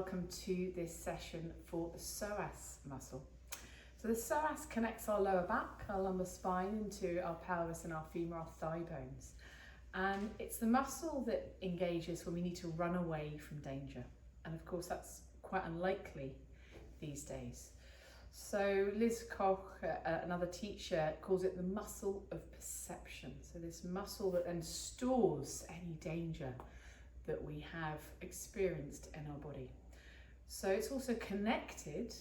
welcome to this session for the psoas muscle. So the psoas connects our lower back, our lumbar spine into our pelvis and our femur, our thigh bones. And it's the muscle that engages when we need to run away from danger. And of course that's quite unlikely these days. So Liz Koch, another teacher, calls it the muscle of perception. So this muscle that then stores any danger that we have experienced in our body. So it's also connected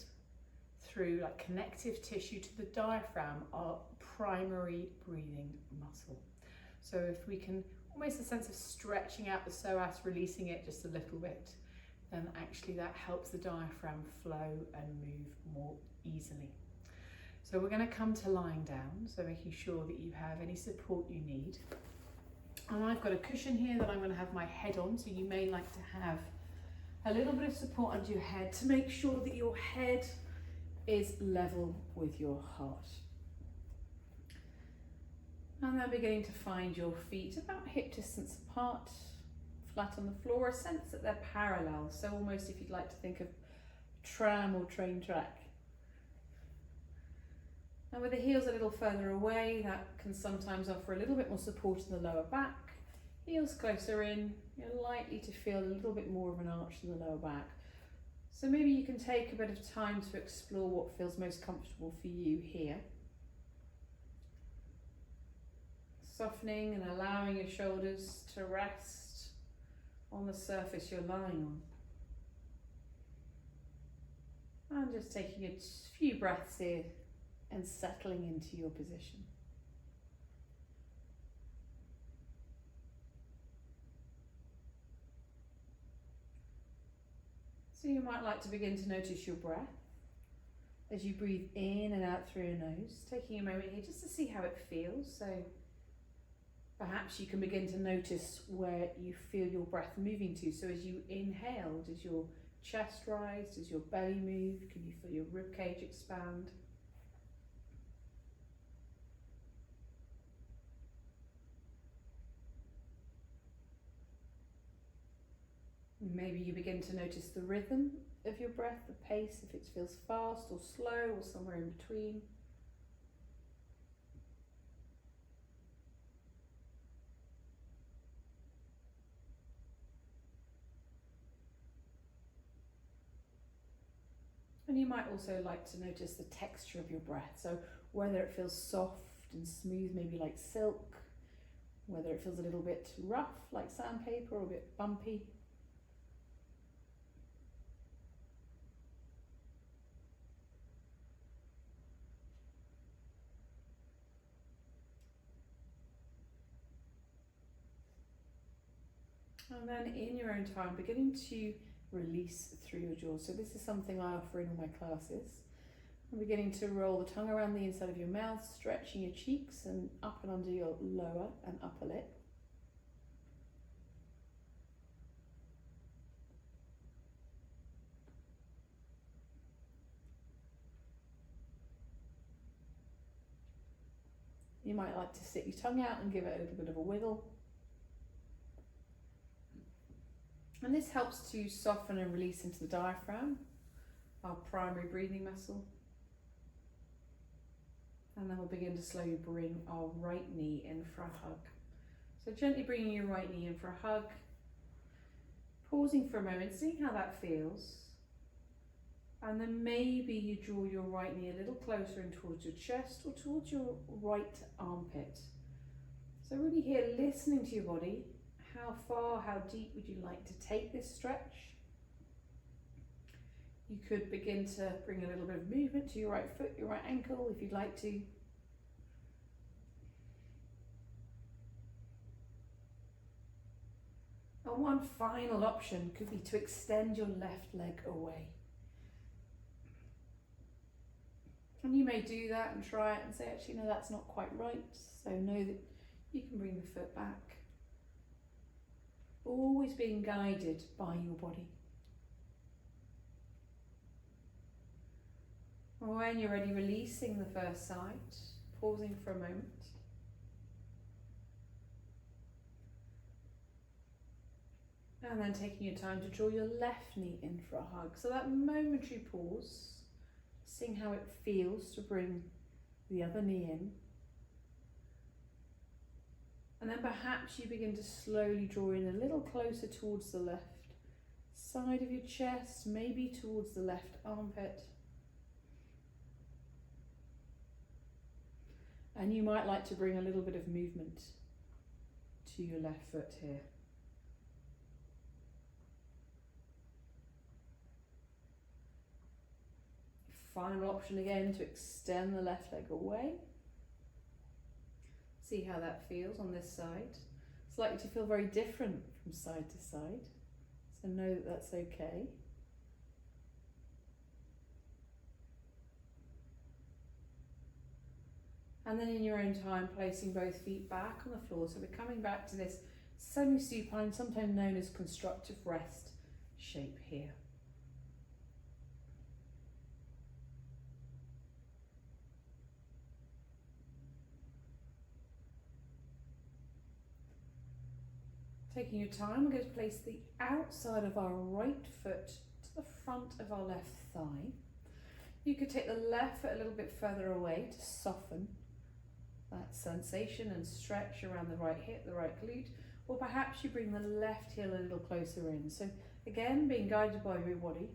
through like connective tissue to the diaphragm, our primary breathing muscle. So if we can, almost a sense of stretching out the psoas, releasing it just a little bit, then actually that helps the diaphragm flow and move more easily. So we're going to come to lying down, so making sure that you have any support you need. And I've got a cushion here that I'm going to have my head on, so you may like to have a little bit of support under your head to make sure that your head is level with your heart. And then beginning to find your feet about hip distance apart, flat on the floor, a sense that they're parallel. So almost if you'd like to think of tram or train track. And with the heels a little further away, that can sometimes offer a little bit more support in the lower back. Heels closer in, you're likely to feel a little bit more of an arch in the lower back. So maybe you can take a bit of time to explore what feels most comfortable for you here. Softening and allowing your shoulders to rest on the surface you're lying on. And just taking a few breaths here and settling into your position. So you might like to begin to notice your breath as you breathe in and out through your nose, taking a moment here just to see how it feels. So perhaps you can begin to notice where you feel your breath moving to. So as you inhale, does your chest rise? Does your belly move? Can you feel your ribcage expand? Maybe you begin to notice the rhythm of your breath, the pace, if it feels fast or slow or somewhere in between. And you might also like to notice the texture of your breath. So whether it feels soft and smooth, maybe like silk, whether it feels a little bit rough like sandpaper or a bit bumpy. And then in your own time, beginning to release through your jaw. So this is something I offer in all my classes. I'm beginning to roll the tongue around the inside of your mouth, stretching your cheeks and up and under your lower and upper lip. You might like to stick your tongue out and give it a little bit of a wiggle. And this helps to soften and release into the diaphragm, our primary breathing muscle. And then we'll begin to slowly bring our right knee in for a hug. So gently bringing your right knee in for a hug, pausing for a moment, seeing how that feels. And then maybe you draw your right knee a little closer in towards your chest or towards your right armpit. So really here, listening to your body. How far, how deep would you like to take this stretch? You could begin to bring a little bit of movement to your right foot, your right ankle, if you'd like to. And one final option could be to extend your left leg away. And you may do that and try it and say, actually, no, that's not quite right. So know that you can bring the foot back. Always being guided by your body. When you're ready, releasing the first side, pausing for a moment. And then taking your time to draw your left knee in for a hug. So that momentary pause, seeing how it feels to bring the other knee in. And then perhaps you begin to slowly draw in a little closer towards the left side of your chest, maybe towards the left armpit. And you might like to bring a little bit of movement to your left foot here. Final option again to extend the left leg away. See how that feels on this side. It's likely to feel very different from side to side, so know that that's okay. And then in your own time, placing both feet back on the floor. So we're coming back to this semi-supine, sometimes known as constructive rest shape here. Taking your time, we're going to place the outside of our right foot to the front of our left thigh. You could take the left foot a little bit further away to soften that sensation and stretch around the right hip, the right glute, or perhaps you bring the left heel a little closer in. So again, being guided by your body.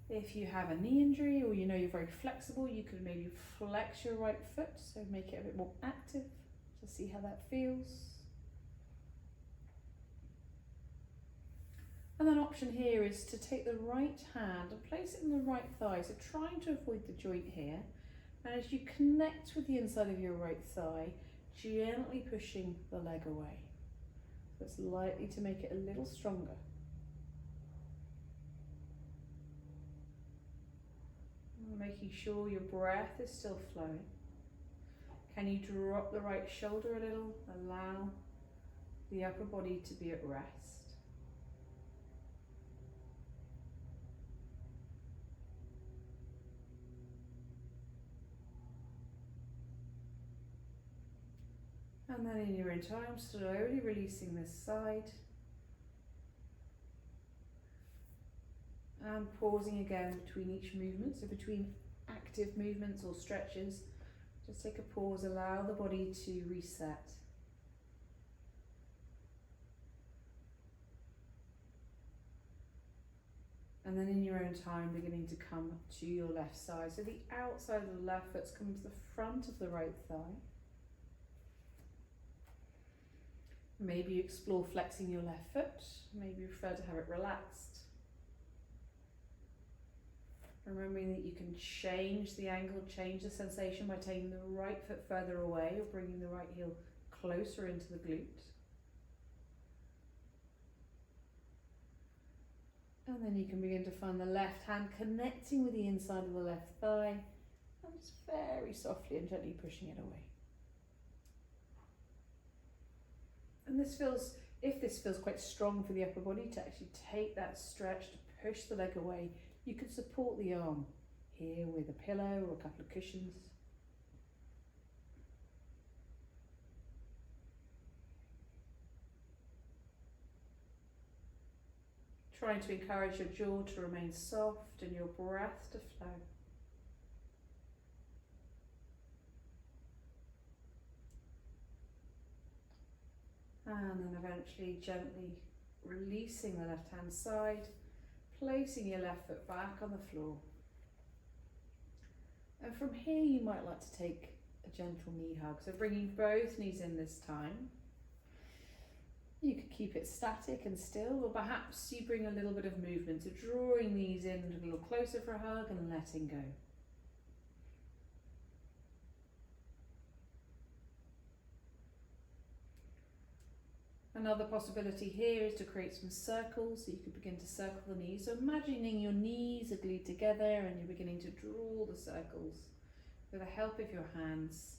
If you have a knee injury or you know you're very flexible, you could maybe flex your right foot, so make it a bit more active to see how that feels. And then option here is to take the right hand and place it in the right thigh, so trying to avoid the joint here. And as you connect with the inside of your right thigh, gently pushing the leg away. So it's likely to make it a little stronger. And making sure your breath is still flowing. Can you drop the right shoulder a little? Allow the upper body to be at rest. And then in your own time, slowly releasing this side. And pausing again between each movement, so between active movements or stretches, just take a pause, allow the body to reset. And then in your own time, beginning to come to your left side. So the outside of the left foot's coming to the front of the right thigh. Maybe you explore flexing your left foot, maybe you prefer to have it relaxed. Remembering that you can change the angle, change the sensation by taking the right foot further away or bringing the right heel closer into the glute. And then you can begin to find the left hand connecting with the inside of the left thigh and just very softly and gently pushing it away. And this feels, if this feels quite strong for the upper body, to actually take that stretch to push the leg away, you can support the arm here with a pillow or a couple of cushions. Trying to encourage your jaw to remain soft and your breath to flow. And then eventually gently releasing the left hand side, placing your left foot back on the floor. And from here you might like to take a gentle knee hug, so bringing both knees in this time. You could keep it static and still, or perhaps you bring a little bit of movement, so drawing these in a little closer for a hug and letting go. Another possibility here is to create some circles, so you could begin to circle the knees. So imagining your knees are glued together and you're beginning to draw the circles with the help of your hands.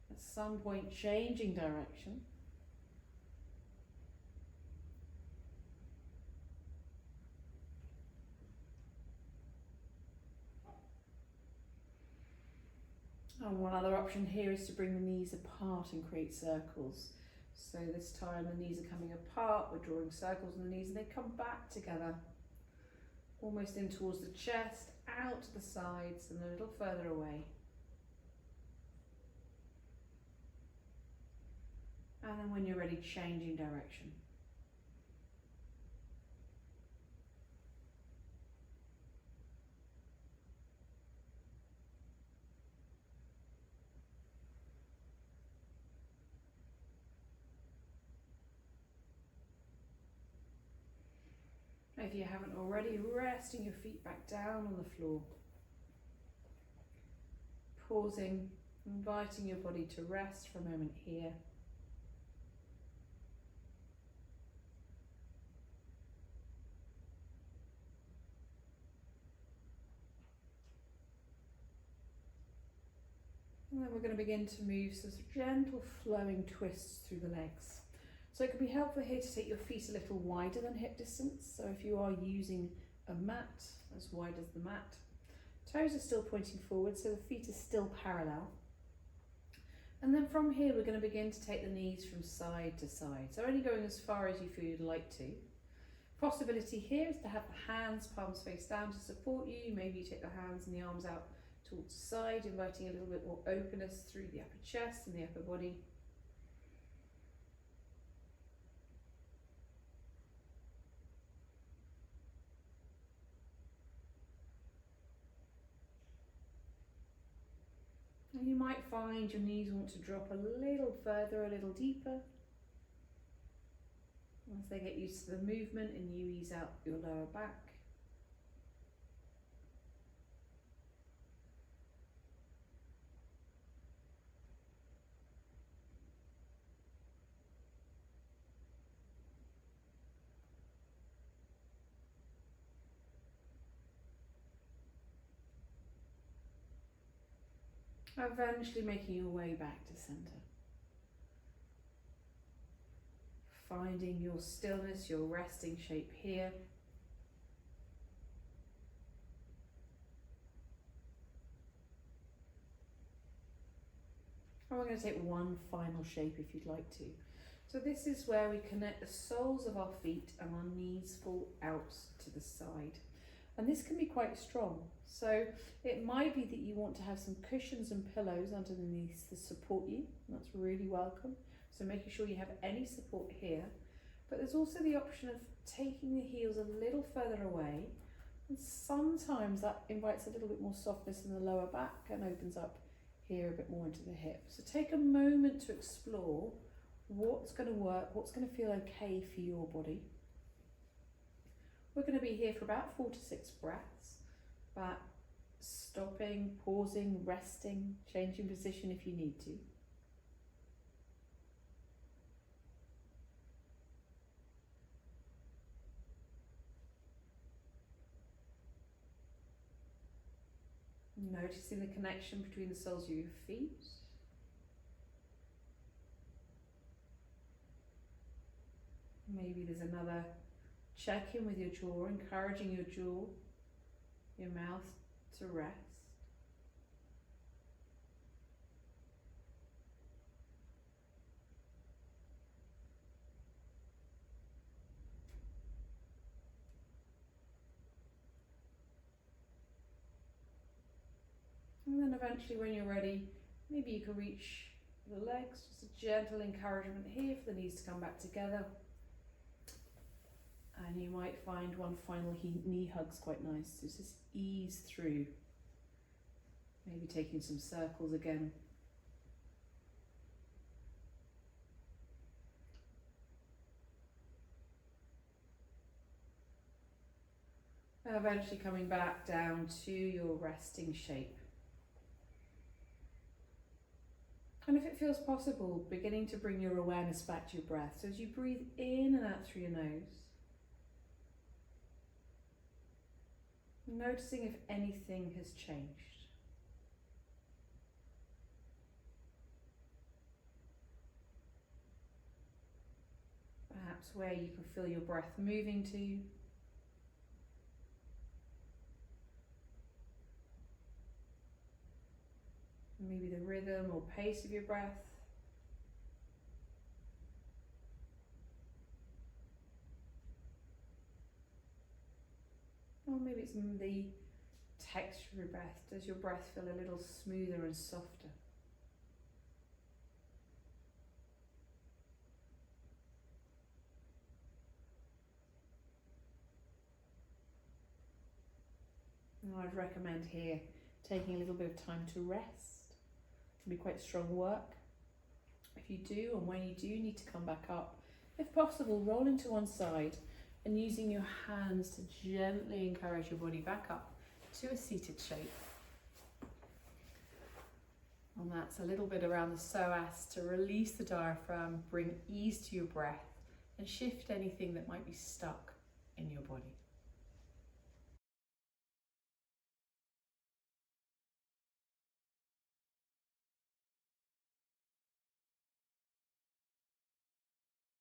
At some point changing direction. And one other option here is to bring the knees apart and create circles. So this time the knees are coming apart, we're drawing circles on the knees and they come back together, almost in towards the chest, out to the sides and a little further away. And then when you're ready, changing direction. If you haven't already, resting your feet back down on the floor. Pausing, inviting your body to rest for a moment here. And then we're going to begin to move some gentle flowing twists through the legs. So it can be helpful here to take your feet a little wider than hip distance. So if you are using a mat, as wide as the mat, toes are still pointing forward, so the feet are still parallel. And then from here, we're going to begin to take the knees from side to side. So only going as far as you feel you'd like to. Possibility here is to have the hands, palms face down to support you. Maybe you take the hands and the arms out towards the side, inviting a little bit more openness through the upper chest and the upper body. And you might find your knees want to drop a little further, a little deeper. Once they get used to the movement and you ease out your lower back. Eventually making your way back to centre. Finding your stillness, your resting shape here. And we're going to take one final shape if you'd like to. So this is where we connect the soles of our feet and our knees fall out to the side. And this can be quite strong. So it might be that you want to have some cushions and pillows underneath to support you. That's really welcome. So making sure you have any support here. But there's also the option of taking the heels a little further away. And sometimes that invites a little bit more softness in the lower back and opens up here a bit more into the hip. So take a moment to explore what's going to work, what's going to feel okay for your body. We're going to be here for about 4 to 6 breaths, but stopping, pausing, resting, changing position if you need to. Noticing the connection between the soles of your feet. Maybe there's another check in with your jaw, encouraging your jaw, your mouth to rest. And then eventually when you're ready, maybe you can reach the legs, just a gentle encouragement here for the knees to come back together. And you might find one final knee hug's quite nice, so just ease through. Maybe taking some circles again. And eventually coming back down to your resting shape. And if it feels possible, beginning to bring your awareness back to your breath. So as you breathe in and out through your nose, noticing if anything has changed. Perhaps where you can feel your breath moving to. Maybe the rhythm or pace of your breath. or maybe it's the texture of your breath. Does your breath feel a little smoother and softer? Now I'd recommend here taking a little bit of time to rest. It can be quite strong work. If you do, and when you do need to come back up, if possible, roll into one side and using your hands to gently encourage your body back up to a seated shape. And that's a little bit around the psoas to release the diaphragm, bring ease to your breath and shift anything that might be stuck in your body.